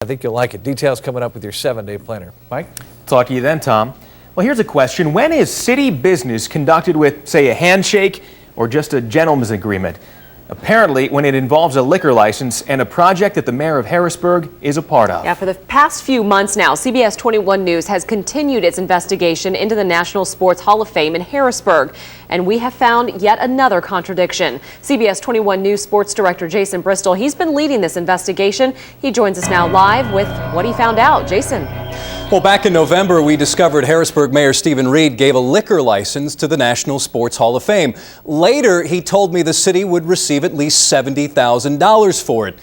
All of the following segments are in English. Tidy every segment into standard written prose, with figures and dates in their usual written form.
I think you'll like it. Details coming up with your 7-day planner. Mike? Talk to you then, Tom. Well, here's a question. When is city business conducted with, say, a handshake or just a gentleman's agreement? Apparently, when it involves a liquor license and a project that the mayor of Harrisburg is a part of. Yeah, for the past few months now, CBS 21 News has continued its investigation into the National Sports Hall of Fame in Harrisburg. And we have found yet another contradiction. CBS 21 News sports director Jason Bristol, he's been leading this investigation. He joins us now live with what he found out. Jason. Well, back in November, we discovered Harrisburg Mayor Stephen Reed gave a liquor license to the National Sports Hall of Fame. Later, he told me the city would receive at least $70,000 for it.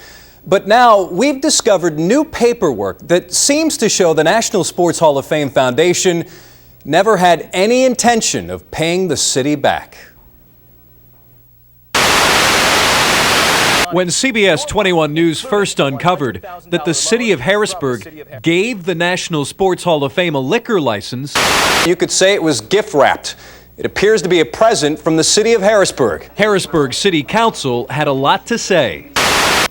But now we've discovered new paperwork that seems to show the National Sports Hall of Fame Foundation never had any intention of paying the city back. When CBS 21 News first uncovered that the city of Harrisburg gave the National Sports Hall of Fame a liquor license, you could say it was gift wrapped. It appears to be a present from the city of Harrisburg. Harrisburg City Council had a lot to say.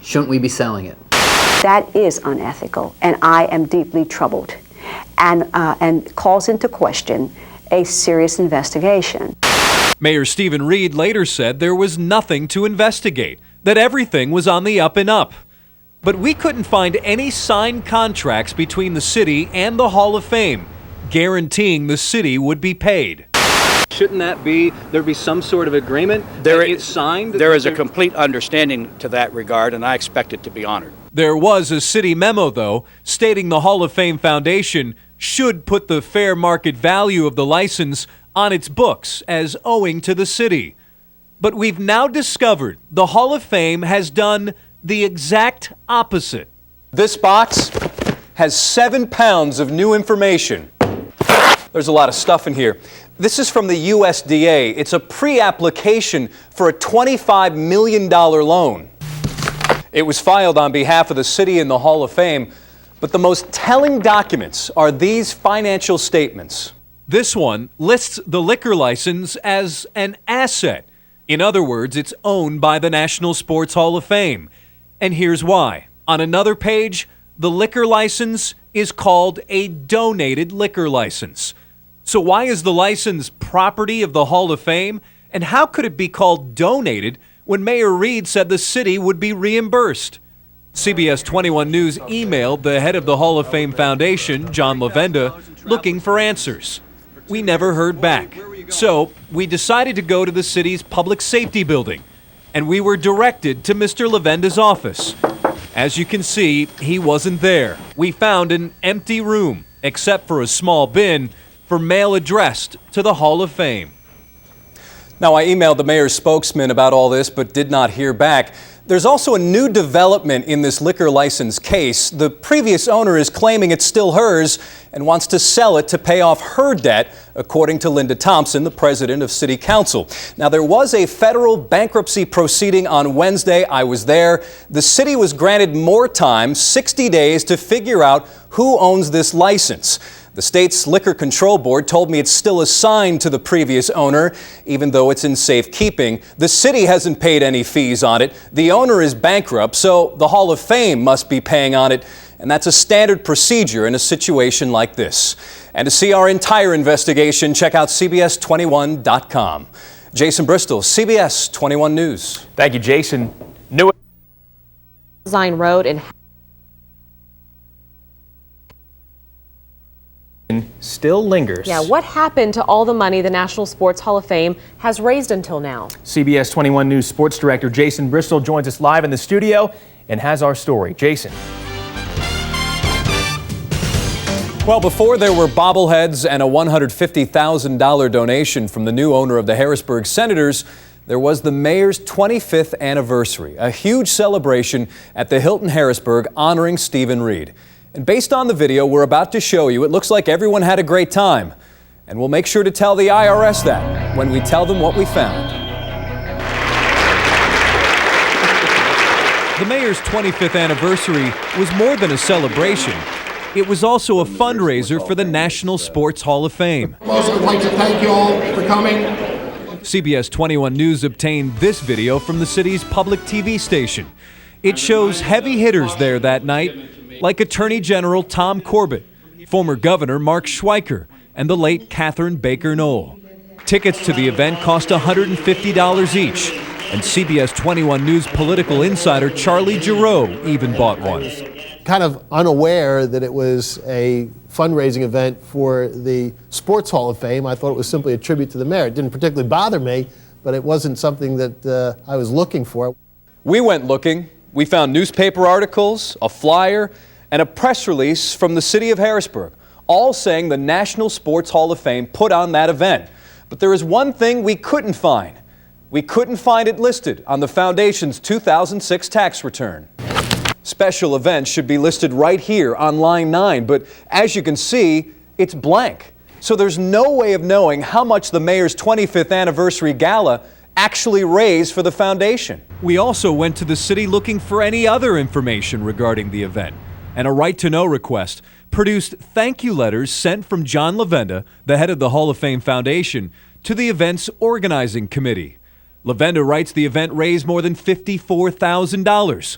Shouldn't we be selling it? That is unethical, and I am deeply troubled, and calls into question a serious investigation. Mayor Stephen Reed later said there was nothing to investigate, that everything was on the up and up. But we couldn't find any signed contracts between the city and the Hall of Fame guaranteeing the city would be paid. Shouldn't there be some sort of agreement signed? There is a complete understanding to that regard, and I expect it to be honored. There was a city memo, though, stating the Hall of Fame Foundation should put the fair market value of the license on its books as owing to the city. But we've now discovered the Hall of Fame has done the exact opposite. This box has 7 pounds of new information. There's a lot of stuff in here. This is from the USDA. It's a pre-application for a $25 million loan. It was filed on behalf of the city and the Hall of Fame, but the most telling documents are these financial statements. This one lists the liquor license as an asset. In other words, it's owned by the National Sports Hall of Fame. And here's why. On another page, the liquor license is called a donated liquor license. So why is the license property of the Hall of Fame? And how could it be called donated when Mayor Reed said the city would be reimbursed? CBS 21 News emailed the head of the Hall of Fame Foundation, John Lavenda, looking for answers. We never heard back. So we decided to go to the city's public safety building, and we were directed to Mr. Lavenda's office. As you can see, he wasn't there. We found an empty room, except for a small bin for mail addressed to the Hall of Fame. Now, I emailed the mayor's spokesman about all this, but did not hear back. There's also a new development in this liquor license case. The previous owner is claiming it's still hers and wants to sell it to pay off her debt, according to Linda Thompson, the president of City Council. Now, there was a federal bankruptcy proceeding on Wednesday. I was there. The city was granted more time, 60 days, to figure out who owns this license. The state's Liquor Control Board told me it's still assigned to the previous owner, even though it's in safekeeping. The city hasn't paid any fees on it. The owner is bankrupt, so the Hall of Fame must be paying on it. And that's a standard procedure in a situation like this. And to see our entire investigation, check out CBS21.com. Jason Bristol, CBS 21 News. Thank you, Jason. Design Road in still lingers. Yeah, what happened to all the money the National Sports Hall of Fame has raised until now? CBS 21 News sports director Jason Bristol joins us live in the studio and has our story. Jason. Well, before there were bobbleheads and a $150,000 donation from the new owner of the Harrisburg Senators, there was the mayor's 25th anniversary, a huge celebration at the Hilton Harrisburg honoring Stephen Reed. And based on the video we're about to show you, it looks like everyone had a great time. And we'll make sure to tell the IRS that when we tell them what we found. The mayor's 25th anniversary was more than a celebration. It was also a fundraiser for the National Sports Hall of Fame. First, I'd like to thank you all for coming. CBS 21 News obtained this video from the city's public TV station. It shows heavy hitters there that night, like Attorney General Tom Corbett, former Governor Mark Schweiker, and the late Catherine Baker Knoll. Tickets to the event cost $150 each, and CBS 21 News political insider Charlie Giroux even bought one. Kind of unaware that it was a fundraising event for the Sports Hall of Fame. I thought it was simply a tribute to the mayor. It didn't particularly bother me, but it wasn't something that I was looking for. We went looking. We found newspaper articles, a flyer, and a press release from the city of Harrisburg, all saying the National Sports Hall of Fame put on that event. But there is one thing we couldn't find. We couldn't find it listed on the foundation's 2006 tax return. Special events should be listed right here on line 9, but as you can see, it's blank. So there's no way of knowing how much the mayor's 25th anniversary gala actually raised for the foundation. We also went to the city looking for any other information regarding the event, and a right-to-know request produced thank you letters sent from John Lavenda, the head of the Hall of Fame Foundation, to the event's organizing committee. Lavenda writes the event raised more than $54,000.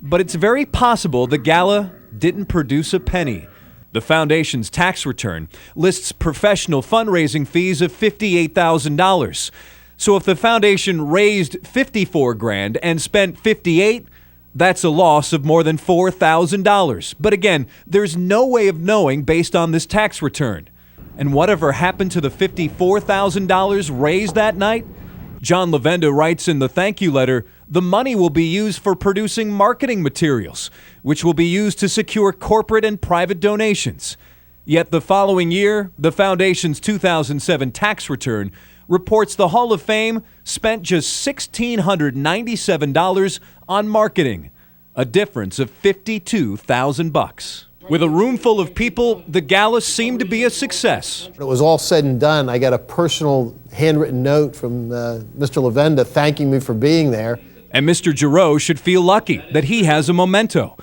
But it's very possible the gala didn't produce a penny. The foundation's tax return lists professional fundraising fees of $58,000. So if the foundation raised $54,000 and spent $58,000, that's a loss of more than $4,000. But again, there's no way of knowing based on this tax return. And whatever happened to the $54,000 raised that night? John Lavenda writes in the thank you letter, the money will be used for producing marketing materials, which will be used to secure corporate and private donations. Yet the following year, the foundation's 2007 tax return reports the Hall of Fame spent just $1,697 on marketing, a difference of $52,000. With a room full of people, the gala seemed to be a success. When it was all said and done, I got a personal handwritten note from Mr. Lavenda thanking me for being there. And Mr. Giroux should feel lucky that he has a memento.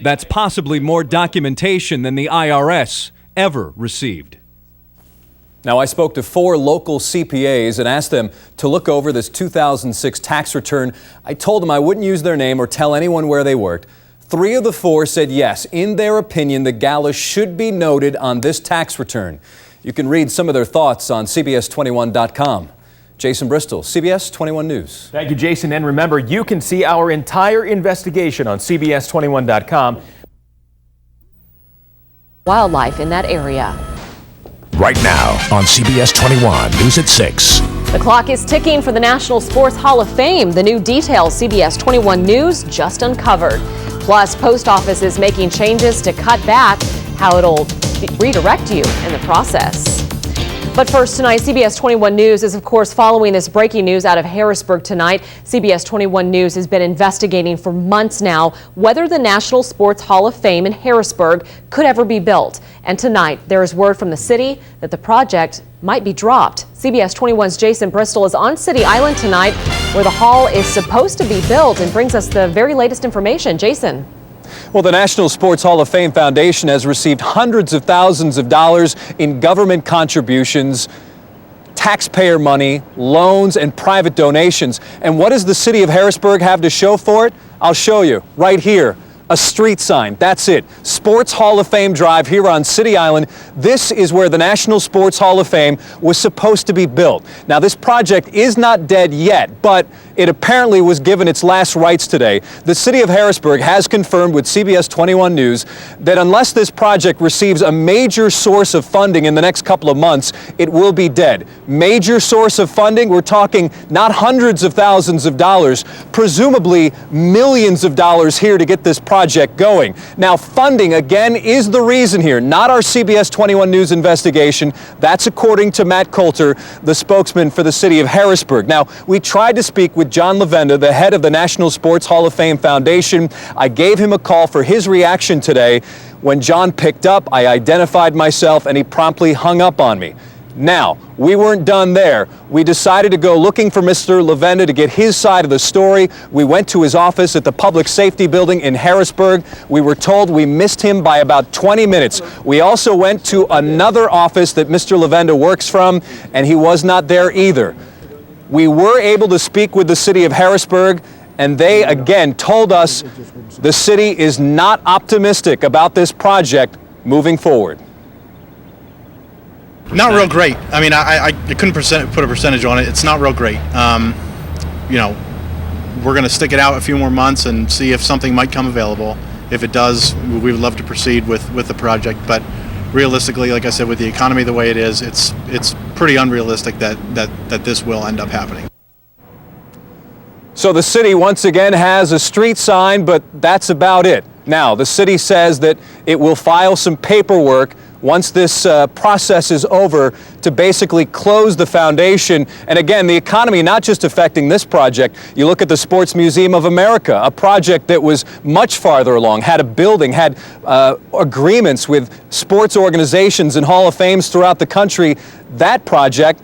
That's possibly more documentation than the IRS ever received. Now, I spoke to 4 local CPAs and asked them to look over this 2006 tax return. I told them I wouldn't use their name or tell anyone where they worked. 3 of the 4 said yes, in their opinion, the gala should be noted on this tax return. You can read some of their thoughts on CBS21.com. Jason Bristol, CBS 21 News. Thank you, Jason. And remember, you can see our entire investigation on CBS21.com. Wildlife in that area. Right now on CBS 21 News at 6. The clock is ticking for the National Sports Hall of Fame. The new details CBS 21 News just uncovered. Plus, Post Office is making changes to cut back how it'll redirect you in the process. But first tonight, CBS 21 News is, of course, following this breaking news out of Harrisburg tonight. CBS 21 News has been investigating for months now whether the National Sports Hall of Fame in Harrisburg could ever be built. And tonight, there is word from the city that the project might be dropped. CBS 21's Jason Bristol is on City Island tonight, where the hall is supposed to be built, and brings us the very latest information. Jason. Well, the National Sports Hall of Fame Foundation has received hundreds of thousands of dollars in government contributions, taxpayer money, loans, and private donations. And what does the city of Harrisburg have to show for it? I'll show you right here. A street sign. That's it. Sports Hall of Fame Drive here on City Island. This is where the National Sports Hall of Fame was supposed to be built. Now, this project is not dead yet, but it apparently was given its last rites today. The city of Harrisburg has confirmed with CBS 21 News that unless this project receives a major source of funding in the next couple of months, it will be dead. Major source of funding, we're talking not hundreds of thousands of dollars, presumably millions of dollars here to get this project going. Now, funding, again, is the reason here, not our CBS 21 News investigation. That's according to Matt Coulter, the spokesman for the city of Harrisburg. Now, we tried to speak with John Lavenda, the head of the National Sports Hall of Fame Foundation. I gave him a call for his reaction today. When John picked up, I identified myself, and he promptly hung up on me. Now, we weren't done there. We decided to go looking for Mr. Lavenda to get his side of the story. We went to his office at the Public Safety Building in Harrisburg. We were told we missed him by about 20 minutes. We also went to another office that Mr. Lavenda works from, and he was not there either. We were able to speak with the city of Harrisburg, and they again told us the city is not optimistic about this project moving forward. Not real great. I mean, I couldn't put a percentage on it. It's not real great. You know, we're going to stick it out a few more months and see if something might come available. If it does, we would love to proceed with the project. But realistically, like I said, with the economy the way it is, it's pretty unrealistic that this will end up happening. So the city once again has a street sign, but that's about it. Now, the city says that it will file some paperwork once this process is over to basically close the foundation. And again, the economy not just affecting this project. You look at the Sports Museum of America, a project that was much farther along, had a building, had agreements with sports organizations and Hall of Fames throughout the country. That project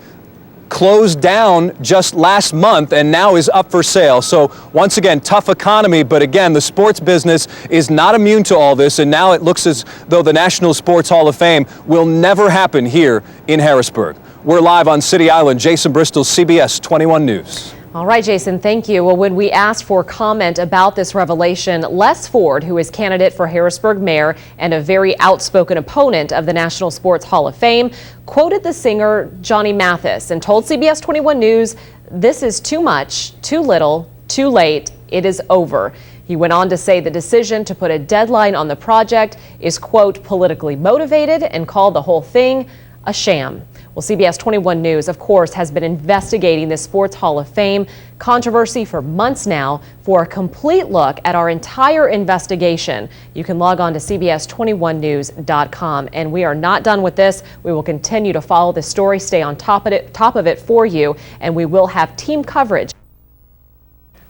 closed down just last month and now is up for sale. So once again, tough economy, but again, the sports business is not immune to all this, and now it looks as though the National Sports Hall of Fame will never happen here in Harrisburg. We're live on City Island. Jason Bristol, CBS 21 News. All right, Jason, thank you. Well, when we asked for comment about this revelation, Les Ford, who is candidate for Harrisburg mayor and a very outspoken opponent of the National Sports Hall of Fame, quoted the singer Johnny Mathis and told CBS 21 News, "This is too much, too little, too late. It is over." He went on to say the decision to put a deadline on the project is, quote, politically motivated, and called the whole thing a sham. Well, CBS 21 News, of course, has been investigating the Sports Hall of Fame controversy for months now. For a complete look at our entire investigation, you can log on to CBS21news.com. And we are not done with this. We will continue to follow this story, stay on top of it for you, and we will have team coverage.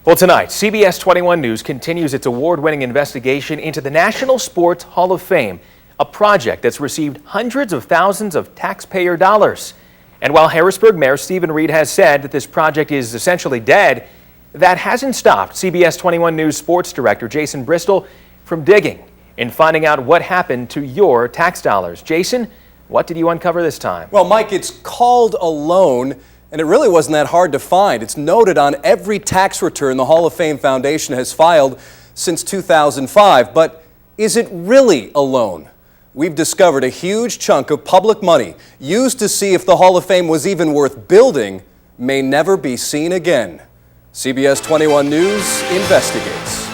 Well, tonight, CBS 21 News continues its award-winning investigation into the National Sports Hall of Fame, a project that's received hundreds of thousands of taxpayer dollars. And while Harrisburg Mayor Stephen Reed has said that this project is essentially dead, that hasn't stopped CBS 21 News sports director Jason Bristol from digging and finding out what happened to your tax dollars. Jason, what did you uncover this time? Well, Mike, it's called a loan, and it really wasn't that hard to find. It's noted on every tax return the Hall of Fame Foundation has filed since 2005. But is it really a loan? We've discovered a huge chunk of public money used to see if the Hall of Fame was even worth building may never be seen again. CBS 21 News investigates.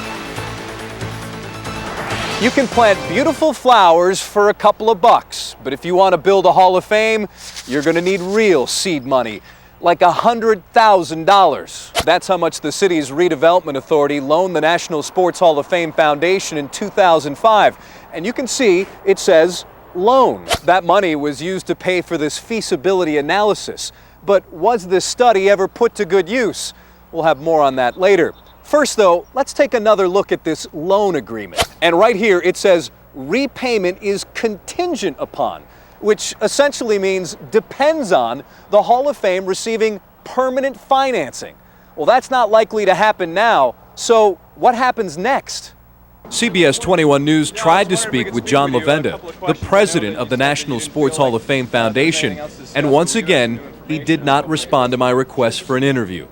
You can plant beautiful flowers for a couple of bucks, but if you want to build a Hall of Fame, you're going to need real seed money, like $100,000. That's how much the city's redevelopment authority loaned the National Sports Hall of Fame Foundation in 2005. And you can see it says loan. That money was used to pay for this feasibility analysis. But was this study ever put to good use? We'll have more on that later. First, though, let's take another look at this loan agreement. And right here it says repayment is contingent upon, which essentially means depends on the Hall of Fame receiving permanent financing. Well, that's not likely to happen now. So what happens next? CBS 21 News tried to speak with John Lavenda, the president of the National Sports Hall of Fame Foundation, and once again, he did not respond to my request for an interview.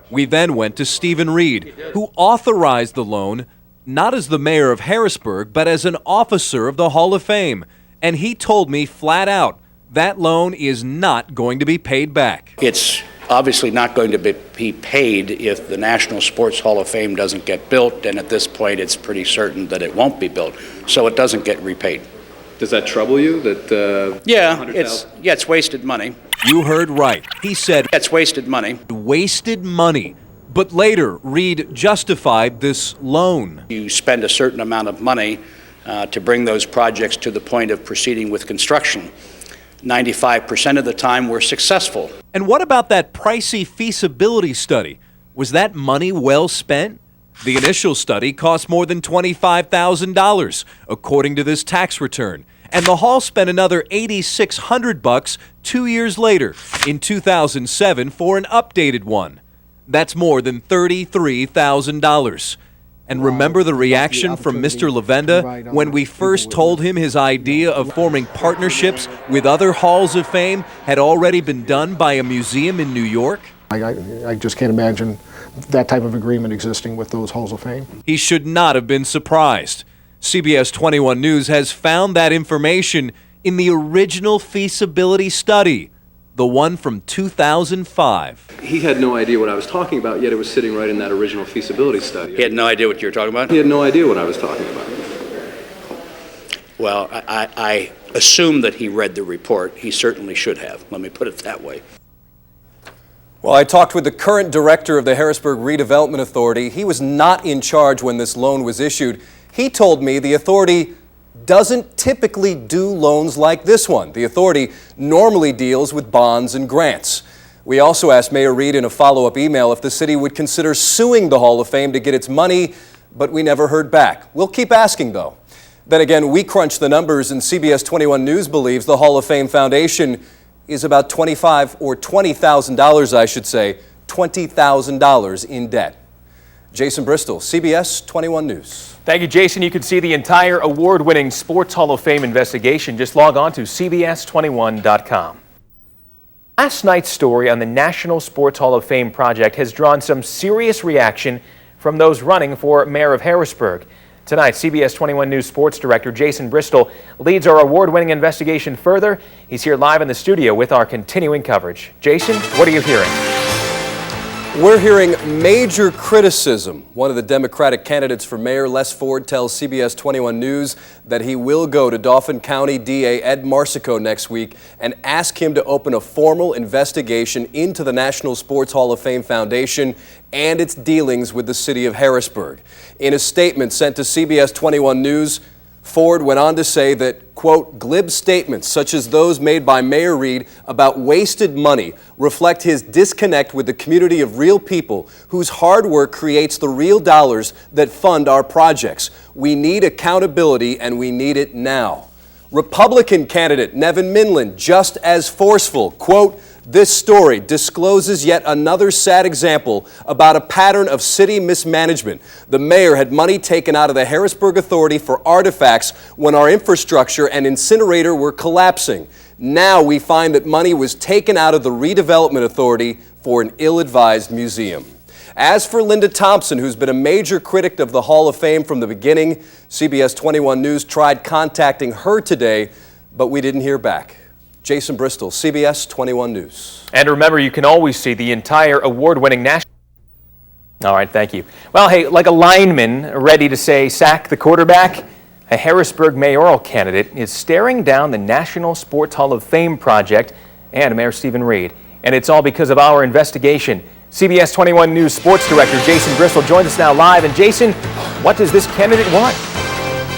We then went to Stephen Reed, who authorized the loan, not as the mayor of Harrisburg, but as an officer of the Hall of Fame. And he told me flat out, that loan is not going to be paid back. It's obviously not going to be paid if the National Sports Hall of Fame doesn't get built, and at this point it's pretty certain that it won't be built, so it doesn't get repaid. Does that trouble you? That it's wasted money. You heard right. He said it's wasted money. Wasted money. But later, Reed justified this loan. You spend a certain amount of money to bring those projects to the point of proceeding with construction. 95% of the time we're successful. And what about that pricey feasibility study? Was that money well spent? The initial study cost more than $25,000, according to this tax return. And the Hall spent another $8,600 2 years later, in 2007, for an updated one. That's more than $33,000. And remember the reaction from Mr. Lavenda when we first told him his idea of forming partnerships with other halls of fame had already been done by a museum in New York? I just can't imagine that type of agreement existing with those halls of fame. He should not have been surprised. CBS 21 News has found that information in the original feasibility study, the one from 2005. He had no idea what I was talking about, yet it was sitting right in that original feasibility study. He had no idea what you were talking about? He had no idea what I was talking about. Well, I assume that he read the report. He certainly should have. Let me put it that way. Well, I talked with the current director of the Harrisburg Redevelopment Authority. He was not in charge when this loan was issued. He told me the authority doesn't typically do loans like this one. The authority normally deals with bonds and grants. We also asked Mayor Reed in a follow-up email if the city would consider suing the Hall of Fame to get its money, but we never heard back. We'll keep asking, though. Then again, we crunched the numbers, and CBS 21 News believes the Hall of Fame Foundation is about $20,000, I should say, $20,000 in debt. Jason Bristol, CBS 21 News. Thank you, Jason. You can see the entire award-winning Sports Hall of Fame investigation. Just log on to CBS21.com. Last night's story on the National Sports Hall of Fame project has drawn some serious reaction from those running for mayor of Harrisburg. Tonight, CBS 21 News sports director Jason Bristol leads our award-winning investigation further. He's here live in the studio with our continuing coverage. Jason, what are you hearing? We're hearing major criticism. One of the Democratic candidates for mayor, Les Ford, tells CBS 21 News that he will go to Dauphin County DA Ed Marsico next week and ask him to open a formal investigation into the National Sports Hall of Fame Foundation and its dealings with the city of Harrisburg. In a statement sent to CBS 21 News, Ford went on to say that, quote, glib statements such as those made by Mayor Reed about wasted money reflect his disconnect with the community of real people whose hard work creates the real dollars that fund our projects. We need accountability, and we need it now. Republican candidate Nevin Minlin, just as forceful, quote, this story discloses yet another sad example about a pattern of city mismanagement. The mayor had money taken out of the Harrisburg Authority for artifacts when our infrastructure and incinerator were collapsing. Now we find that money was taken out of the Redevelopment Authority for an ill-advised museum. As for Linda Thompson, who's been a major critic of the Hall of Fame from the beginning, CBS 21 News tried contacting her today, but we didn't hear back. Jason Bristol, CBS 21 News. And remember, you can always see the entire award-winning national... All right, thank you. Well, hey, like a lineman ready to say sack the quarterback, a Harrisburg mayoral candidate is staring down the National Sports Hall of Fame project and Mayor Stephen Reed. And it's all because of our investigation. CBS 21 News sports director Jason Bristol joins us now live. And Jason, what does this candidate want?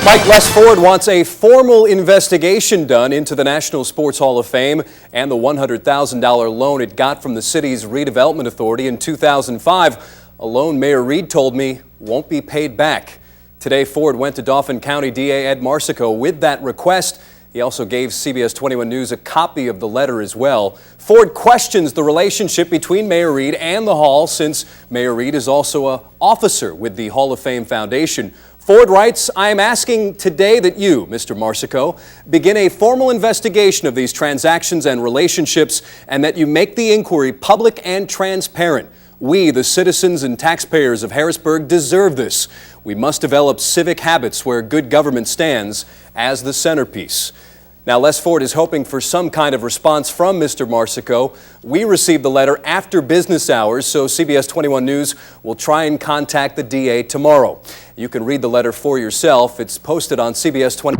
Mike, Les Ford wants a formal investigation done into the National Sports Hall of Fame and the $100,000 loan it got from the city's redevelopment authority in 2005, a loan Mayor Reed told me won't be paid back. Today, Ford went to Dauphin County DA Ed Marsico with that request. He also gave CBS 21 News a copy of the letter as well. Ford questions the relationship between Mayor Reed and the Hall, since Mayor Reed is also an officer with the Hall of Fame Foundation. Ford writes, I am asking today that you, Mr. Marsico, begin a formal investigation of these transactions and relationships, and that you make the inquiry public and transparent. We, the citizens and taxpayers of Harrisburg, deserve this. We must develop civic habits where good government stands as the centerpiece. Now, Les Ford is hoping for some kind of response from Mr. Marsico. We received the letter after business hours, so CBS 21 News will try and contact the DA tomorrow. You can read the letter for yourself. It's posted on CBS 20.